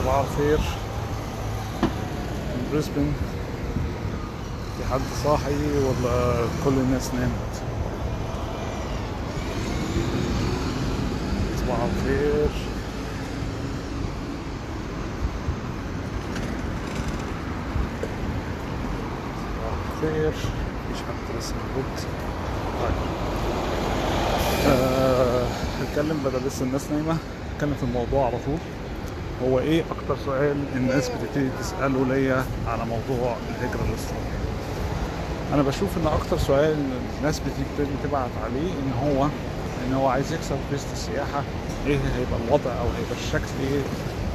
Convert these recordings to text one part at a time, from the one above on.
صباح الخير من بريسبن. في حد صاحي ولا كل الناس نامت؟ صباح الخير. صباح الخير. مفيش حد لسه موجود. طيب نتكلم بدل لسه الناس نايمة. نتكلم في الموضوع على طول. هو ايه اكتر سؤال الناس بتبتدي تسأله ليا على موضوع الهجرة الاسترالية؟ انا بشوف ان اكتر سؤال الناس بتبتدي تبعت عليه ان هو عايز يكسر فيزة السياحة. ايه هيبقى الوضع او هيبقى الشكل ايه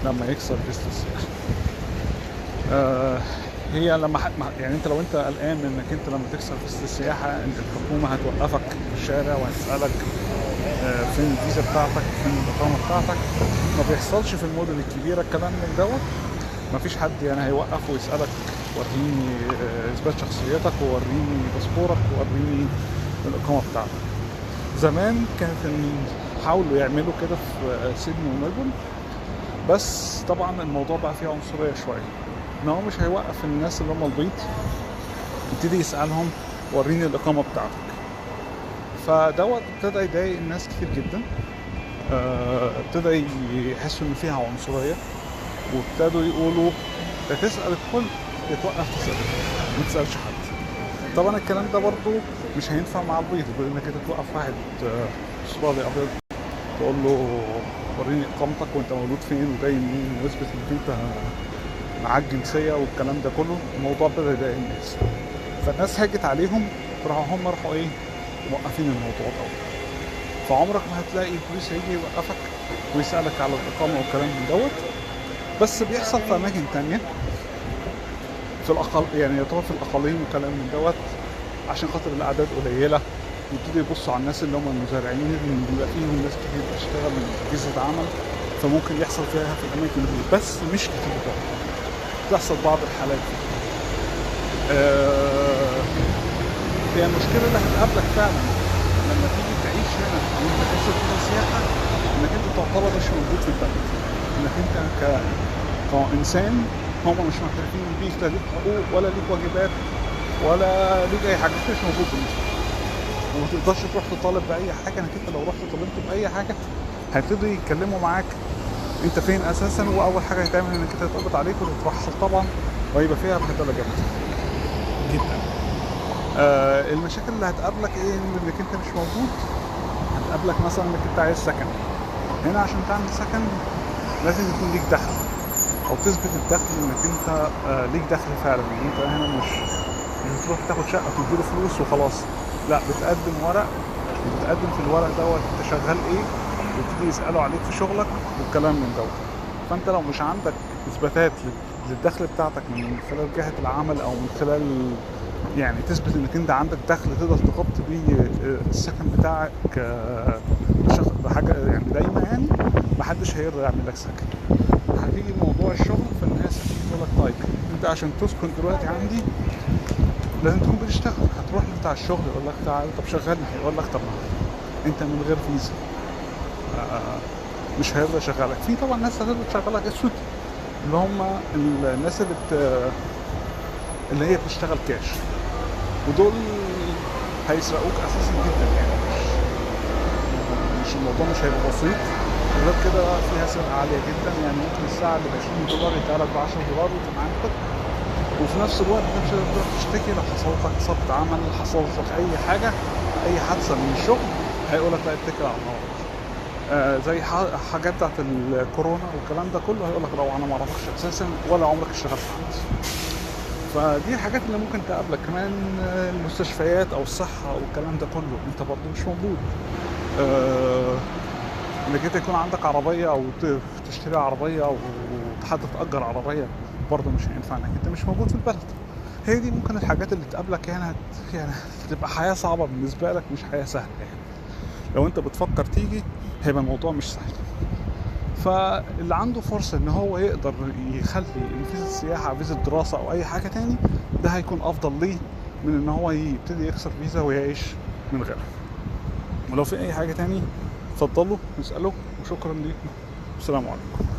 لما يكسر فيزة السياحة؟ هي لما يعني انت لو انت قلقان انك انت لما تكسر فيزة السياحة انت الحكومة هتوقفك في الشارع وهتسألك فين الفيزا بتاعتك، فين الإقامة بتاعتك. ما بيحصلش في المدن الكبيرة الكلام من دوت. ما فيش حد يعني هيوقف ويسألك وريني إثبات شخصيتك ووريني باسبورك ووريني الإقامة بتاعتك. زمان كانت حاولوا يعملوا كده في سيدني وملبورن، بس طبعا الموضوع بقى فيه عنصرية شوية. إن هو مش هيوقف الناس اللي هم البيض يبتدي يسألهم وريني الإقامة بتاعتك. فدوت ابتدى يضايق الناس كتير جدا. ابتدى يحسوا ان فيها عنصريه، وابتدوا يقولوا تسال الكل يتوقف تسال، ما تسالش حد. طبعا الكلام ده برضو مش هينفع مع البيض، انك انت توقف واحد استرالي ابيض تقول له وريني اقامتك وانت مولود فين وجاي منين واثبت انك انت معاك جنسيه والكلام ده كله. الموضوع ابتدى يضايق الناس، فالناس هاجت عليهم، راحوا ايه موقفين الموضوع ده. فعمرك ما هتلاقي البوليس هيجي يوقفك ويسألك على الإقامة والكلام من دوت. بس بيحصل في أماكن تانية في يعني يعتبر في الأقاليم وكلام من دوت، عشان خاطر الأعداد قليلة يبتدوا يبصوا على الناس اللي هم المزارعين اللي بيبقى فيهم ناس كتير بتشتغل من فيزا عمل، فممكن يحصل فيها في الأماكن دي، بس مش كتير برضه. بتحصل بعض الحالات دي. هي المشكلة اللي هتقابلك فعلا لما تيجي تعيش هنا وانت تحصل في السياحة، انك انت تعتبر مش موجود في البلد. انك انت كإنسان هم مش معترفين بيك، لا ليك حقوق ولا ليك واجبات ولا ليك اي حاجة، انت مش موجود بالنسبة لك. وما تقدرش تروح تطالب بأي حاجة، انك انت لو رحت طالبت بأي حاجة هيبتدوا يتكلموا معاك انت فين اساسا، واول حاجة هتعمل انك انت تتقبض عليك وتترحل طبعا، وهيبقى فيها بهدلة جامدة جدا. المشاكل اللي هتقابلك ايه؟ انك انت مش موجود. هتقابلك مثلا انك انت عايز سكن هنا، عشان تعمل سكن لازم يكون ليك دخل او تثبت الدخل انك انت ليك دخل فعلا. انت هنا مش بتروح تاخد شقه وتديله فلوس وخلاص، لا، بتقدم ورق وبتقدم في الورق دوت انت شغال ايه، ويبتدي يسالوا عليك في شغلك والكلام من دوت. فانت لو مش عندك اثباتات للدخل بتاعتك من خلال جهه العمل او من خلال يعني تثبت انك انت عندك دخل تقدر تغطي بيه السكن بتاعك بحاجه يعني دايما، يعني محدش هيقدر يعمل لك سكن. هتيجي موضوع الشغل، فالناس هتقول لك طيب انت عشان تسكن دلوقتي عندي لازم تكون بتشتغل. هتروح لبتاع الشغل يقول لك تعالى طب شغلني، هيقول لك طب انت من غير فيزا مش هيقدر يشغلك. في طبعا ناس هتقدر تشغلك اسود، اللي هم الناس اللي هي بتشتغل كاش، ودول هيسرقوك اساسا جدا. يعني مش الموضوع مش هيبقى بسيط، وغير كده فيها سرقه عاليه جدا. يعني ممكن الساعه اللي ب$20 يتقلب ب$10 وتبقى، وفي نفس الوقت انت مش هتقدر تشتكي لو حصلت لك اصابه عمل، حصلت لك اي حاجه، اي حادثه من الشغل، هيقول لك لا اتكل على الله. زي حاجات بتاعت الكورونا والكلام ده كله، هيقول لك لو انا ما اعرفكش اساسا ولا عمرك اشتغلت عندي. فدي الحاجات اللي ممكن تقابلك. كمان المستشفيات او الصحه والكلام ده كله انت برضه مش موجود. انك انت يكون عندك عربيه او تشتري عربيه او حد تأجر عربيه برضه مش هينفع انك انت مش موجود في البلد. هي دي ممكن الحاجات اللي تقابلك يعني تبقى حياه صعبه بالنسبه لك، مش حياه سهله. يعني لو انت بتفكر تيجي هيبقى الموضوع مش سهل. فاللي عنده فرصة ان هو يقدر يخلي فيزا السياحة فيزا دراسة او اي حاجة تاني، ده هيكون افضل ليه من ان هو يبتدي يكسر فيزا ويعيش من غيرها. ولو في اي حاجة تاني اتفضلوا اسألوا، وشكرا ليكم. السلام عليكم.